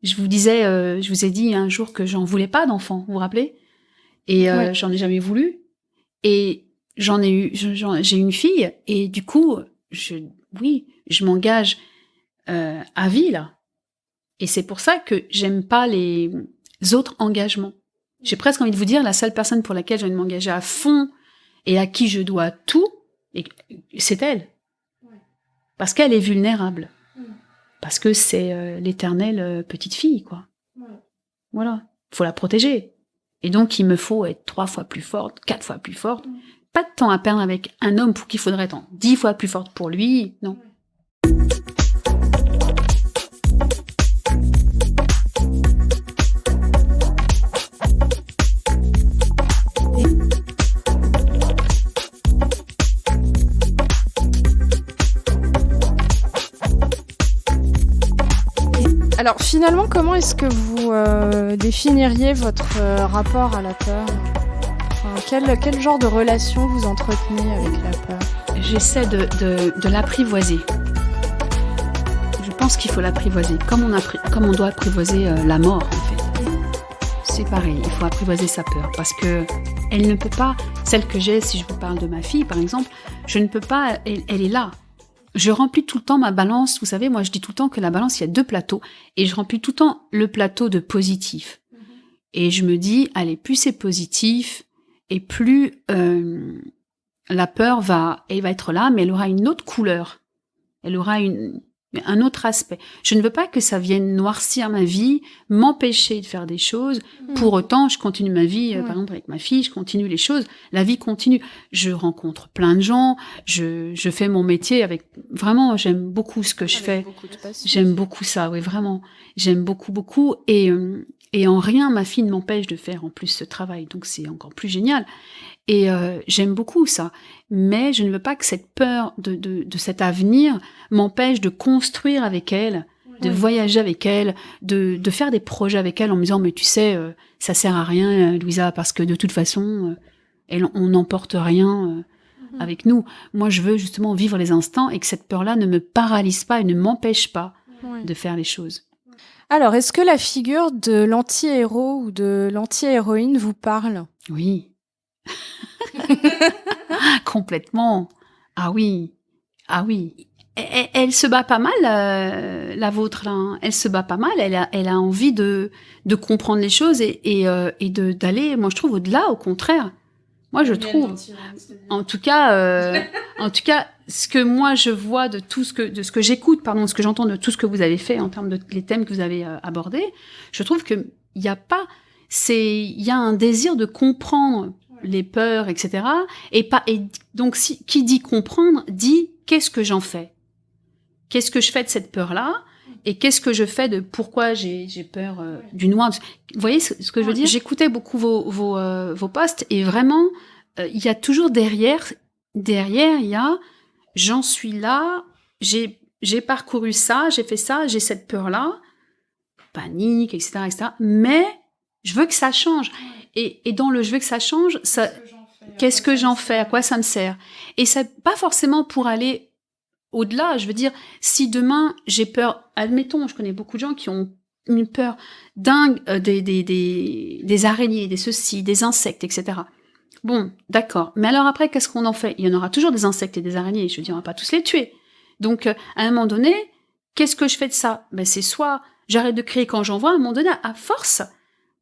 Je vous ai dit un jour que j'en voulais pas d'enfant, vous vous rappelez? Et j'en ai jamais voulu. Et j'ai une fille, et du coup, je m'engage à vie, là. Et c'est pour ça que j'aime pas les autres engagements. J'ai presque envie de vous dire, la seule personne pour laquelle je vais m'engager à fond et à qui je dois tout, c'est elle. Parce qu'elle est vulnérable. Parce que c'est l'éternelle petite fille, quoi. Voilà. Faut la protéger. Et donc, il me faut être 3 fois plus forte, 4 fois plus forte. Pas de temps à perdre avec un homme pour qu'il faudrait être 10 fois plus forte pour lui. Non.
Alors finalement, comment est-ce que vous définiriez votre rapport à la peur? Enfin, quel genre de relation vous entretenez avec la peur?
J'essaie de l'apprivoiser. Je pense qu'il faut l'apprivoiser, comme on doit apprivoiser la mort, en fait. C'est pareil, il faut apprivoiser sa peur, parce que elle ne peut pas, celle que j'ai, si je vous parle de ma fille, par exemple, je ne peux pas, elle est là. Je remplis tout le temps ma balance. Vous savez, moi, je dis tout le temps que la balance, il y a 2 plateaux. Et je remplis tout le temps le plateau de positif. Et je me dis, allez, plus c'est positif, et plus la peur va être là, mais elle aura une autre couleur. Elle aura un autre aspect. Je ne veux pas que ça vienne noircir ma vie, m'empêcher de faire des choses. Pour autant, je continue ma vie, par exemple avec ma fille, je continue les choses. La vie continue. Je rencontre plein de gens, je fais mon métier avec... Vraiment, j'aime beaucoup ce que je fais. J'aime beaucoup ça, oui, vraiment. J'aime beaucoup. Et en rien, ma fille ne m'empêche de faire en plus ce travail. Donc c'est encore plus génial. Et j'aime beaucoup ça. Mais je ne veux pas que cette peur de cet avenir m'empêche de construire avec elle, de voyager avec elle, de faire des projets avec elle en me disant, mais tu sais, ça sert à rien, Louisa, parce que de toute façon, on n'emporte rien avec nous. Moi, je veux justement vivre les instants et que cette peur-là ne me paralyse pas et ne m'empêche pas de faire les choses.
Alors, est-ce que la figure de l'anti-héros ou de l'anti-héroïne vous parle?
Oui. Complètement. Ah oui. Ah oui. Elle se bat pas mal, la vôtre, là, hein. Elle se bat pas mal. Elle a envie de comprendre les choses et d'aller, moi, je trouve, au-delà, au contraire. Moi, je trouve. En tout cas, ce que moi je vois de ce que j'écoute, pardon, ce que j'entends de tout ce que vous avez fait en termes de les thèmes que vous avez abordés, je trouve que il y a un désir de comprendre les peurs, etc. Et donc qui dit comprendre dit qu'est-ce que j'en fais, qu'est-ce que je fais de cette peur-là. Et qu'est-ce que je fais de pourquoi j'ai peur du noir. Vous voyez ce que je veux dire? J'écoutais beaucoup vos posts et vraiment, il y a toujours derrière, il y a j'en suis là, j'ai parcouru ça, j'ai fait ça, j'ai cette peur-là, panique, etc., etc. Mais je veux que ça change. Et dans le je veux que ça change, ça, qu'est-ce que j'en fais? À quoi ça me sert? Et c'est pas forcément pour aller au-delà, je veux dire, si demain j'ai peur, admettons, je connais beaucoup de gens qui ont une peur dingue des araignées, des ceci, des insectes, etc. Bon, d'accord. Mais alors après, qu'est-ce qu'on en fait? Il y en aura toujours des insectes et des araignées. Je veux dire, on va pas tous les tuer. Donc, à un moment donné, qu'est-ce que je fais de ça? Ben, c'est soit j'arrête de crier quand j'en vois, à un moment donné, à force.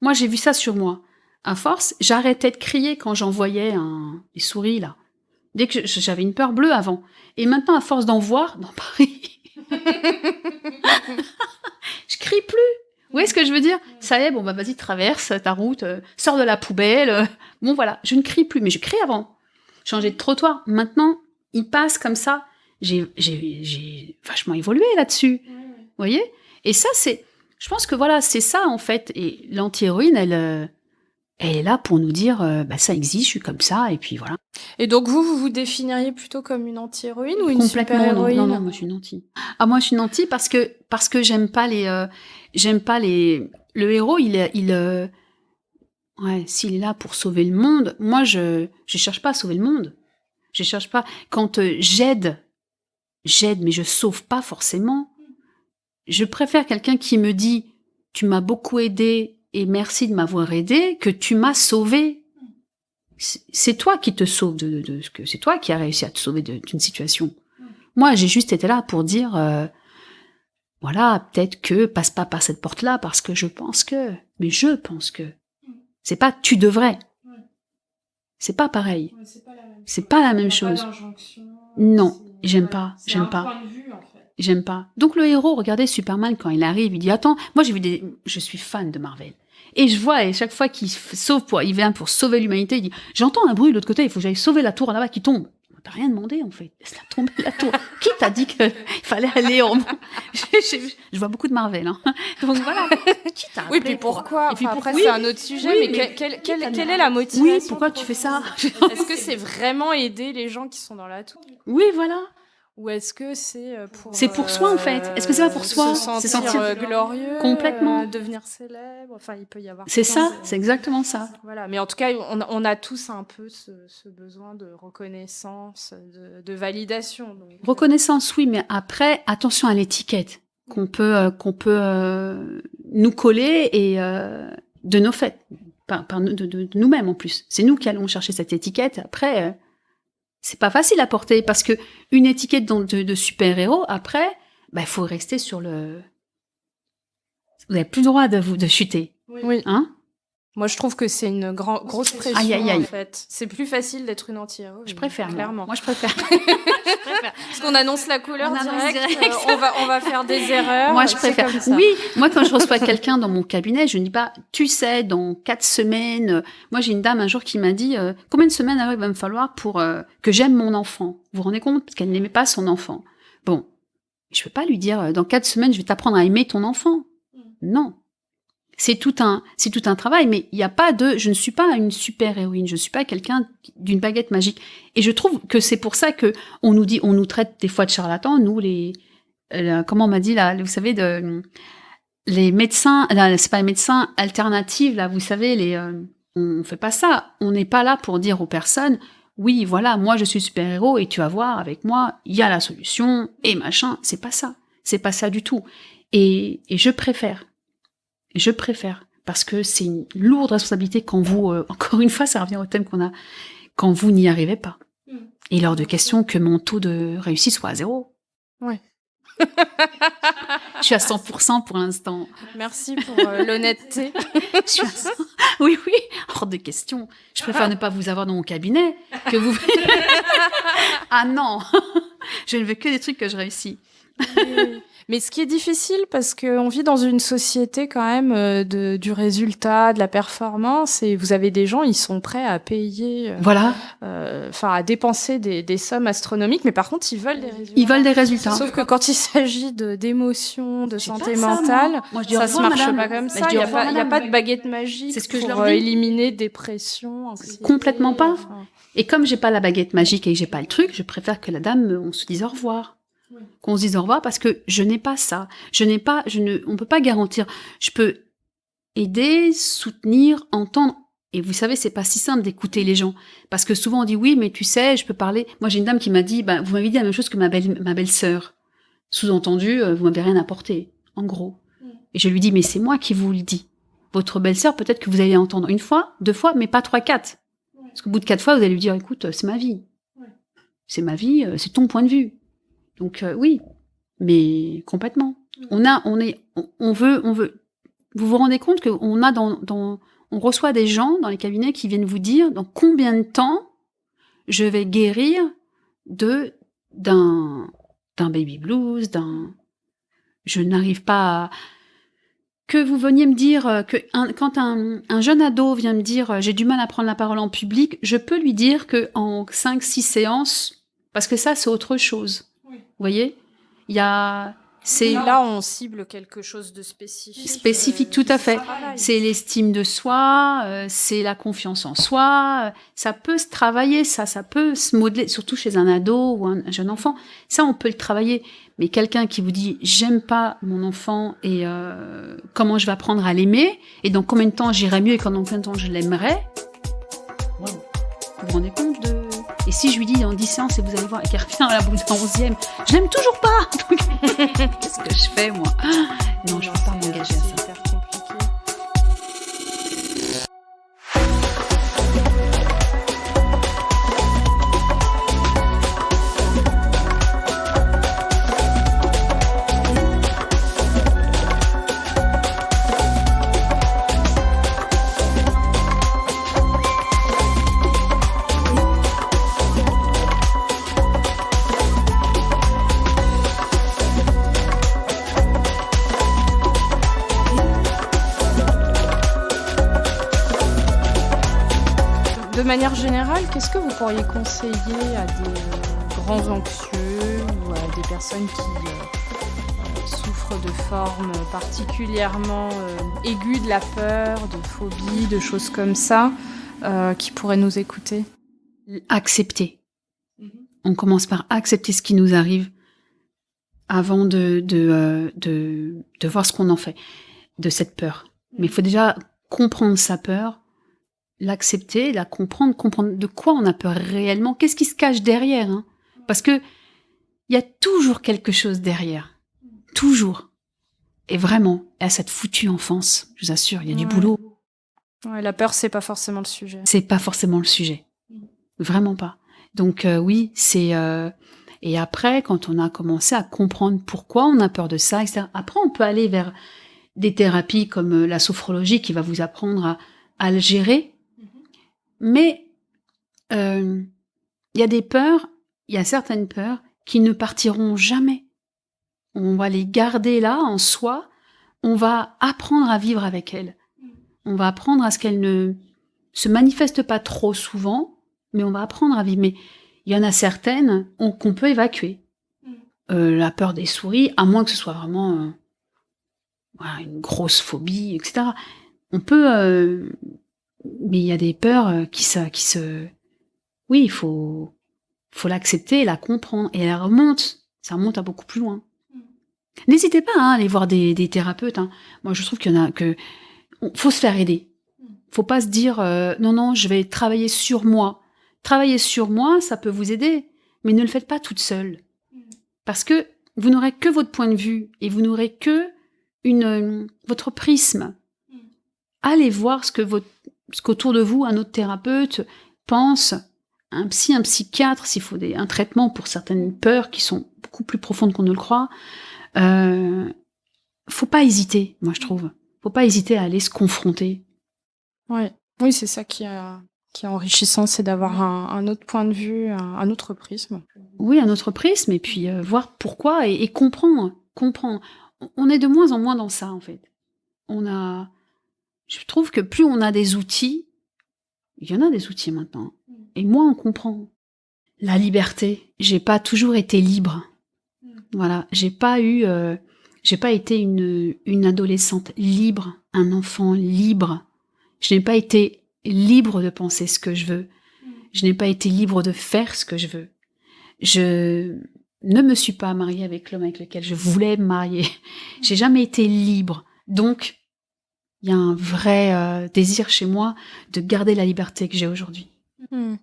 Moi, j'ai vu ça sur moi. À force, j'arrêtais de crier quand j'en voyais les souris, là. Dès que j'avais une peur bleue avant. Et maintenant, à force d'en voir, dans Paris, je crie plus. Vous voyez ce que je veux dire? Ça y est, bon, bah, vas-y, traverse ta route, sors de la poubelle. Bon, voilà, je ne crie plus, mais je crie avant. Changer de trottoir. Maintenant, il passe comme ça. J'ai vachement évolué là-dessus. Vous voyez? Et ça, je pense que voilà, c'est ça, en fait. Et l'anti-héroïne, elle est là pour nous dire, bah, ça existe, je suis comme ça, et puis voilà.
Et donc vous vous définiriez plutôt comme une anti-héroïne ou une
Complètement,
super-héroïne?
non, moi je suis une anti. Ah, moi je suis une anti parce que j'aime pas le héros, ouais, s'il est là pour sauver le monde, moi je cherche pas à sauver le monde. Je cherche pas, quand j'aide, mais je sauve pas forcément. Je préfère quelqu'un qui me dit, tu m'as beaucoup aidé et merci de m'avoir aidé, que tu m'as sauvé. C'est toi qui te sauves c'est toi qui as réussi à te sauver d'une situation. Moi, j'ai juste été là pour dire, voilà, peut-être que passe pas par cette porte-là parce que je pense que, mais je pense que. C'est pas tu devrais. C'est pas pareil. C'est pas la même chose. Non, j'aime pas. J'aime pas. Donc le héros, regardez Superman quand il arrive, il dit attends, moi je suis fan de Marvel. Et je vois, et chaque fois il vient pour sauver l'humanité, il dit j'entends un bruit de l'autre côté, il faut que j'aille sauver la tour là-bas qui tombe. T'as rien demandé en fait, laisse-la tomber la tour. Qui t'a dit qu'il fallait aller en... je vois beaucoup de Marvel, hein. Donc voilà. Qui t'a appelé?
Oui, puis pourquoi?
Et puis
après,
oui,
c'est un autre sujet,
oui,
mais quelle est la motivation?
Oui, pourquoi tu fais ça?
Est-ce que c'est vraiment aider les gens qui sont dans la tour?
Oui, voilà.
Ou est-ce que c'est pour...
C'est pour soi, en fait. Est-ce que c'est pas pour soi?
Se sentir glorieux,
complètement.
devenir célèbre. Enfin, il peut y avoir...
C'est ça, c'est exactement ça.
Voilà. Mais en tout cas, on a tous un peu ce besoin de reconnaissance, de validation. Donc...
Reconnaissance, oui, mais après, attention à l'étiquette qu'on peut nous coller et de nos faits, de nous-mêmes en plus. C'est nous qui allons chercher cette étiquette. Après... c'est pas facile à porter parce que une étiquette de super-héros, après, bah, il faut rester sur le... Vous n'avez plus le droit de chuter.
Oui.
Hein?
Moi, je trouve que c'est une grosse pression,
aïe, aïe, aïe.
en fait. C'est plus facile d'être une anti-héros.
Je préfère,
clairement.
Moi, je préfère.
Parce qu'on annonce la couleur direct. On va faire des erreurs.
Moi, je préfère.
Comme ça.
Oui, moi, quand je reçois quelqu'un dans mon cabinet, je ne dis pas, tu sais, dans 4 semaines... Moi, j'ai une dame un jour qui m'a dit, combien de semaines alors il va me falloir pour que j'aime mon enfant? Vous vous rendez compte? Parce qu'elle n'aimait pas son enfant. Bon, je ne peux pas lui dire, dans 4 semaines, je vais t'apprendre à aimer ton enfant. Non. C'est tout un travail, mais il n'y a pas je ne suis pas une super-héroïne, je ne suis pas quelqu'un d'une baguette magique. Et je trouve que c'est pour ça que on nous traite des fois de charlatans, nous comment on m'a dit là, vous savez, les médecins, là, c'est pas les médecins alternatifs, là, vous savez, on fait pas ça. On n'est pas là pour dire aux personnes, oui, voilà, moi je suis super-héros et tu vas voir, avec moi, il y a la solution et machin. C'est pas ça du tout. Et je préfère Je préfère. Parce que c'est une lourde responsabilité quand vous, encore une fois, ça revient au thème qu'on a, quand vous n'y arrivez pas. Et lors de question que mon taux de réussite soit à 0.
Ouais.
Je suis à 100% pour l'instant.
Merci pour l'honnêteté.
Je suis à 100. Oui, hors de question. Je préfère ne pas vous avoir dans mon cabinet que vous... Ah non. Je ne veux que des trucs que je réussis.
Mais ce qui est difficile, parce qu'on vit dans une société quand même du résultat, de la performance, et vous avez des gens, ils sont prêts à payer,
Voilà.
à dépenser des sommes astronomiques, mais par contre, ils veulent des résultats.
Ils veulent des résultats.
Sauf que quand il s'agit d'émotions, de
C'est
santé
pas ça,
mentale,
moi, je dis au
ça se
revoir,
marche
madame.
pas comme
Bah,
ça.
je dis
Il
au
n'y
revoir,
a
madame.
pas de baguette magique
C'est ce que je
pour
leur dis.
éliminer dépression, anxiété.
Complètement pas.
Enfin,
Et comme j'ai pas la baguette magique et que j'ai pas le truc, je préfère que la dame, on se dise au revoir. Qu'on se dise au revoir parce que je n'ai pas ça. On peut pas garantir. Je peux aider, soutenir, entendre. Et vous savez, c'est pas si simple d'écouter les gens. Parce que souvent on dit oui, mais tu sais, je peux parler. Moi, j'ai une dame qui m'a dit, vous m'avez dit la même chose que ma belle-sœur. Sous-entendu, vous m'avez rien apporté. En gros. Et je lui dis, mais c'est moi qui vous le dis. Votre belle-sœur, peut-être que vous allez entendre 1 fois, 2 fois, mais pas 3, 4. Parce qu'au bout de 4 fois, vous allez lui dire, écoute, c'est ma vie. C'est ma vie, c'est ton point de vue. Donc oui, mais complètement. On veut. Vous vous rendez compte qu'on a on reçoit des gens dans les cabinets qui viennent vous dire dans combien de temps je vais guérir d'un baby blues, je n'arrive pas à... Que vous veniez me dire quand un jeune ado vient me dire j'ai du mal à prendre la parole en public, je peux lui dire que en 5-6 séances, parce que ça c'est autre chose. Vous voyez, là,
on cible quelque chose de spécifique.
Spécifique, tout à fait. C'est l'estime de soi, c'est la confiance en soi. Ça peut se travailler, ça peut se modeler, surtout chez un ado ou un jeune enfant. Ça, on peut le travailler. Mais quelqu'un qui vous dit « j'aime pas mon enfant et comment je vais apprendre à l'aimer et dans combien de temps j'irai mieux et dans combien de temps je l'aimerai », vous vous rendez compte de... Et si je lui dis dans 10 séances et vous allez voir et qu'elle revient à la bout de la 11e, je l'aime toujours pas. Qu'est-ce que je fais, moi? Non, je ne peux pas m'engager à ça.
C'est hyper compliqué. De manière générale, qu'est-ce que vous pourriez conseiller à des grands anxieux ou à des personnes qui souffrent de formes particulièrement aiguës de la peur, de phobie, de choses comme ça, qui pourraient nous écouter?
Accepter. On commence par accepter ce qui nous arrive avant de voir ce qu'on en fait de cette peur. Mais il faut déjà comprendre sa peur, l'accepter, la comprendre de quoi on a peur réellement, qu'est-ce qui se cache derrière, hein. Parce que il y a toujours quelque chose derrière, toujours. Et vraiment, à cette foutue enfance, je vous assure, il y a du boulot.
Ouais, la peur, c'est pas forcément le sujet.
C'est pas forcément le sujet, vraiment pas. Donc oui, c'est et après, quand on a commencé à comprendre pourquoi on a peur de ça, etc. Après, on peut aller vers des thérapies comme la sophrologie qui va vous apprendre à le gérer. Mais il y a des peurs, il y a certaines peurs qui ne partiront jamais. On va les garder là, en soi. On va apprendre à vivre avec elles. On va apprendre à ce qu'elles ne se manifestent pas trop souvent, mais on va apprendre à vivre. Mais il y en a certaines qu'on peut évacuer. La peur des souris, à moins que ce soit vraiment une grosse phobie, etc. On peut... mais il y a des peurs qui se... Oui, il faut l'accepter, la comprendre. Et elle remonte. Ça remonte à beaucoup plus loin. N'hésitez pas à aller voir des thérapeutes. Hein. Moi, je trouve qu'il y en a que... faut se faire aider. Faut pas se dire non, je vais travailler sur moi. Travailler sur moi, ça peut vous aider, mais ne le faites pas toute seule. Parce que vous n'aurez que votre point de vue et vous n'aurez que votre prisme. allez voir ce qu'autour de vous, un autre thérapeute pense, un psychiatre, s'il faut un traitement pour certaines peurs qui sont beaucoup plus profondes qu'on ne le croit. Faut pas hésiter, moi je trouve. Faut pas hésiter à aller se confronter.
Ouais. Oui, c'est ça qui est enrichissant, c'est d'avoir un autre point de vue, un autre prisme.
Oui, un autre prisme, et puis voir pourquoi et comprendre. On est de moins en moins dans ça, en fait. Je trouve que plus on a des outils, il y en a des outils maintenant, et moins on comprend. La liberté. J'ai pas toujours été libre. Voilà, j'ai pas été une adolescente libre, un enfant libre. Je n'ai pas été libre de penser ce que je veux. Je n'ai pas été libre de faire ce que je veux. Je ne me suis pas mariée avec l'homme avec lequel je voulais me marier. J'ai jamais été libre. Donc, il y a un vrai désir chez moi de garder la liberté que j'ai aujourd'hui. De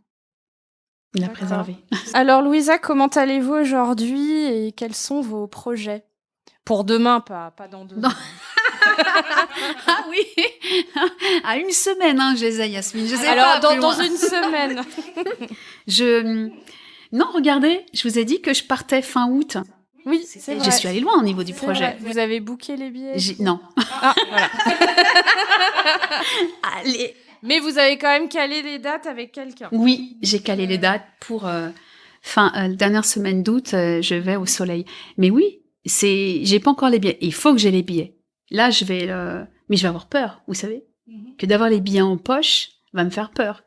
la préserver.
Alors, Louisa, comment allez-vous aujourd'hui et quels sont vos projets ? Pour demain, pas dans 2 ans.
Ah oui, à une semaine, je les ai, Yasmine. Je sais
alors,
pas,
dans une semaine.
Non, regardez, je vous ai dit que je partais fin août.
Oui, c'est vrai.
Je suis allée loin au niveau du projet.
Vrai. Vous avez booké les billets ?
Non.
Ah, voilà.
Allez.
Mais vous avez quand même calé les dates avec quelqu'un.
Oui, j'ai calé les dates pour dernière semaine d'août, je vais au soleil. Mais oui, j'ai pas encore les billets. Il faut que j'ai les billets. Là, mais je vais avoir peur, vous savez, que d'avoir les billets en poche va me faire peur.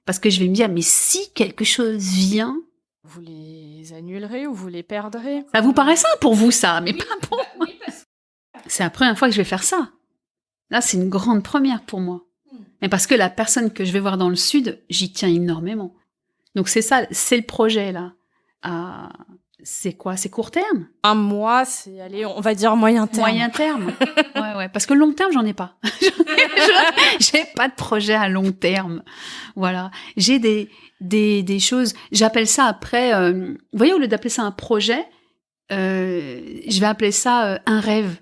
Parce que je vais me dire, mais si quelque chose vient...
Vous les annulerez ou vous les perdrez ?
Ça vous paraît ça pour vous, ça, mais pas pour moi. C'est la première fois que je vais faire ça. Là, c'est une grande première pour moi. Mais parce que la personne que je vais voir dans le sud, j'y tiens énormément. Donc c'est ça, c'est le projet, là. C'est quoi ? C'est court terme ?
Un mois, on va dire moyen terme.
Moyen terme. Ouais. Parce que long terme, j'en ai pas. J'ai pas de projet à long terme. Voilà. J'ai des choses. J'appelle ça après. Vous voyez, au lieu d'appeler ça un projet, je vais appeler ça un rêve.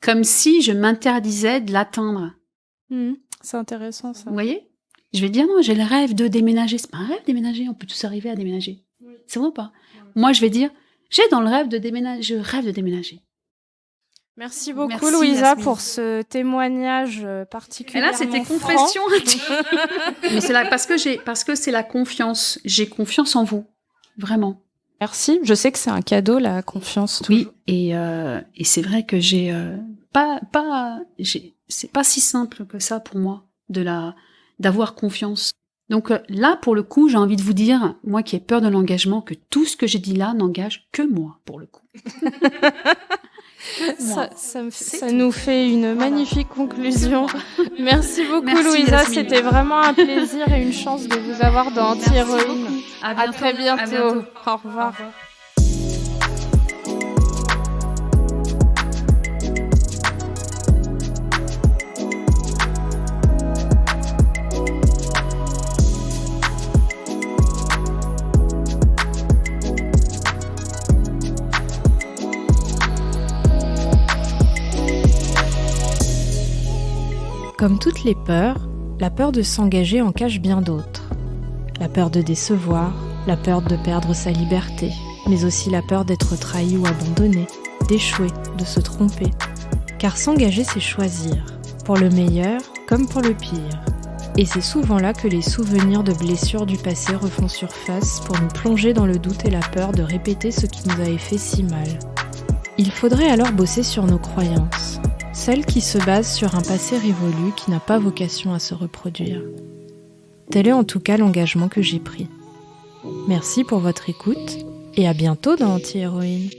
Comme si je m'interdisais de l'atteindre.
C'est intéressant, ça.
Vous voyez ? Je vais dire non, j'ai le rêve de déménager. C'est pas un rêve déménager. On peut tous arriver à déménager. Oui. C'est vrai ou pas ? Moi, je vais dire, j'ai dans le rêve de déménager. Je rêve de déménager.
Merci beaucoup, Louisa, Yasmine, pour ce témoignage particulièrement.
Et là, c'était confession. Mais c'est là parce que c'est la confiance. J'ai confiance en vous, vraiment.
Merci. Je sais que c'est un cadeau, la confiance.
Toujours. Oui, et c'est vrai que c'est pas si simple que ça pour moi d'avoir confiance. Donc là, pour le coup, j'ai envie de vous dire, moi qui ai peur de l'engagement, que tout ce que j'ai dit là n'engage que moi, pour le coup.
Ça nous fait une magnifique conclusion. Merci beaucoup, Louisa. C'était vraiment un plaisir et une chance de vous avoir dans Anti-Héroïne. À très bientôt. Au revoir.
Comme toutes les peurs, la peur de s'engager en cache bien d'autres. La peur de décevoir, la peur de perdre sa liberté, mais aussi la peur d'être trahi ou abandonné, d'échouer, de se tromper. Car s'engager, c'est choisir, pour le meilleur comme pour le pire. Et c'est souvent là que les souvenirs de blessures du passé refont surface pour nous plonger dans le doute et la peur de répéter ce qui nous avait fait si mal. Il faudrait alors bosser sur nos croyances. Celle qui se base sur un passé révolu qui n'a pas vocation à se reproduire. Tel est en tout cas l'engagement que j'ai pris. Merci pour votre écoute et à bientôt dans Anti-Héroïne.